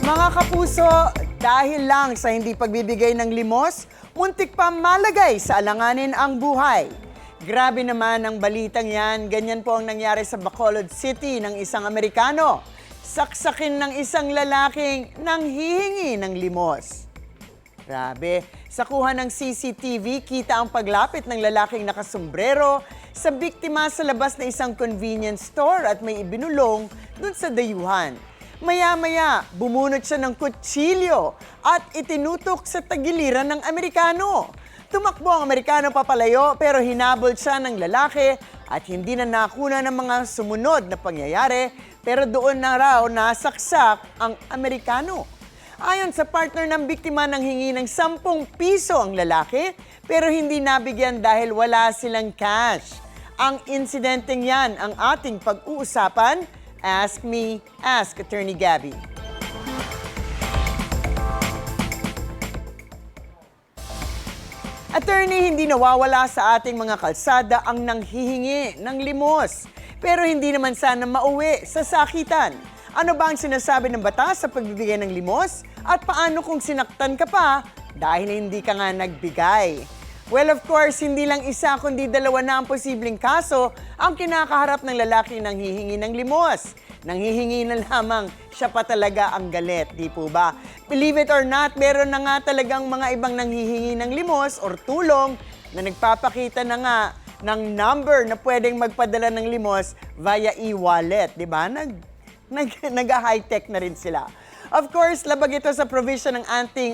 Mga kapuso, dahil lang sa hindi pagbibigay ng limos, muntik pa malagay sa alanganin ang buhay. Grabe naman ang balitang yan. Ganyan po ang nangyari sa Bacolod City ng isang Amerikano. Saksakin ng isang lalaking nanghihingi ng limos. Grabe. Sa kuha ng CCTV, kita ang paglapit ng lalaking nakasombrero sa biktima sa labas na isang convenience store at may ibinulong dun sa dayuhan. Maya-maya, bumunot siya ng kutsilyo at itinutok sa tagiliran ng Amerikano. Tumakbo ang Amerikano papalayo pero hinabol siya ng lalaki at hindi na nakuna ng mga sumunod na pangyayari pero doon na raw nasaksak ang Amerikano. Ayon sa partner ng biktima, nang hingi ng 10 piso ang lalaki pero hindi nabigyan dahil wala silang cash. Ang insidenteng yan ang ating pag-uusapan. Ask me, ask Attorney Gabby. Attorney, hindi nawawala sa ating mga kalsada ang nanghihingi ng limos. Pero hindi naman sana mauwi sa sakitan. Ano ba ang sinasabi ng batas sa pagbibigay ng limos? At paano kung sinaktan ka pa dahil hindi ka nga nagbigay? Well, of course, hindi lang isa kundi dalawa na ang posibleng kaso ang kinakaharap ng lalaki nang hihingi ng limos. Nanghihingi na lamang, siya pa talaga ang galit, di po ba? Believe it or not, meron na nga talagang mga ibang nanghihingi ng limos or tulong na nagpapakita na nga ng number na pwedeng magpadala ng limos via e-wallet, di ba? Nag-high-tech na rin sila. Of course, labag ito sa provision ng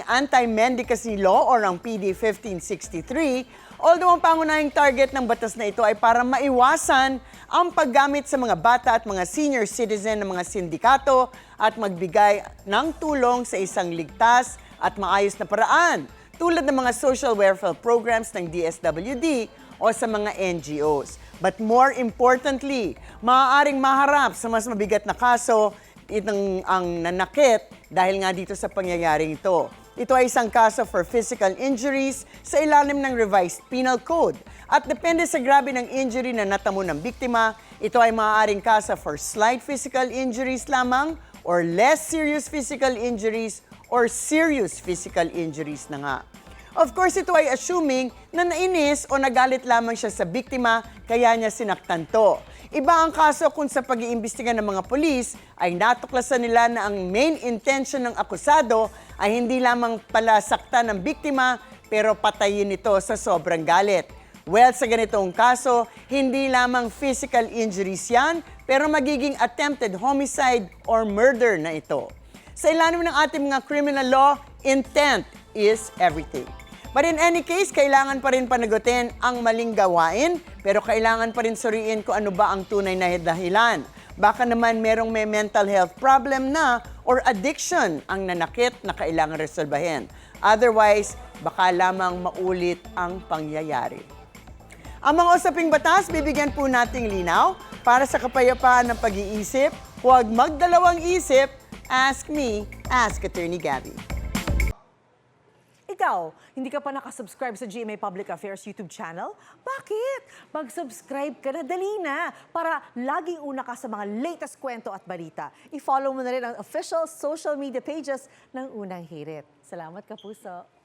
Anti-Mendicacy Law or ang PD 1563, although ang pangunahing target ng batas na ito ay para maiwasan ang paggamit sa mga bata at mga senior citizen ng mga sindikato at magbigay ng tulong sa isang ligtas at maayos na paraan tulad ng mga social welfare programs ng DSWD o sa mga NGOs. But more importantly, maaaring maharap sa mas mabigat na kaso ang nanakit dahil nga dito sa pangyayaring ito. Ito ay isang kaso for physical injuries sa ilalim ng Revised Penal Code. At depende sa grabe ng injury na natamo ng biktima, ito ay maaaring kaso for slight physical injuries lamang or less serious physical injuries or serious physical injuries na nga. Of course, ito ay assuming na nainis o nagalit lamang siya sa biktima kaya niya sinaktan to. Iba ang kaso kung sa pag-iimbestiga ng mga pulis ay natuklasan nila na ang main intention ng akusado ay hindi lamang pala saktan ng biktima pero patayin ito sa sobrang galit. Well, sa ganitong kaso, hindi lamang physical injuries yan pero magiging attempted homicide or murder na ito. Sa ilalim ng ating mga criminal law, intent is everything. But in any case, kailangan pa rin panagutin ang maling gawain, pero kailangan pa rin suriin kung ano ba ang tunay na dahilan. Baka naman merong may mental health problem na or addiction ang nanakit na kailangan resolbahin. Otherwise, baka lamang maulit ang pangyayari. Ang mga usaping batas, bibigyan po nating linaw para sa kapayapaan ng pag-iisip. Huwag magdalawang isip. Ask me, ask Attorney Gabby. Ikaw, hindi ka pa nakasubscribe sa GMA Public Affairs YouTube channel? Bakit? Mag-subscribe ka na, dali na, para laging una ka sa mga latest kwento at balita. I-follow mo na rin ang official social media pages ng Unang Hirit. Salamat, Kapuso.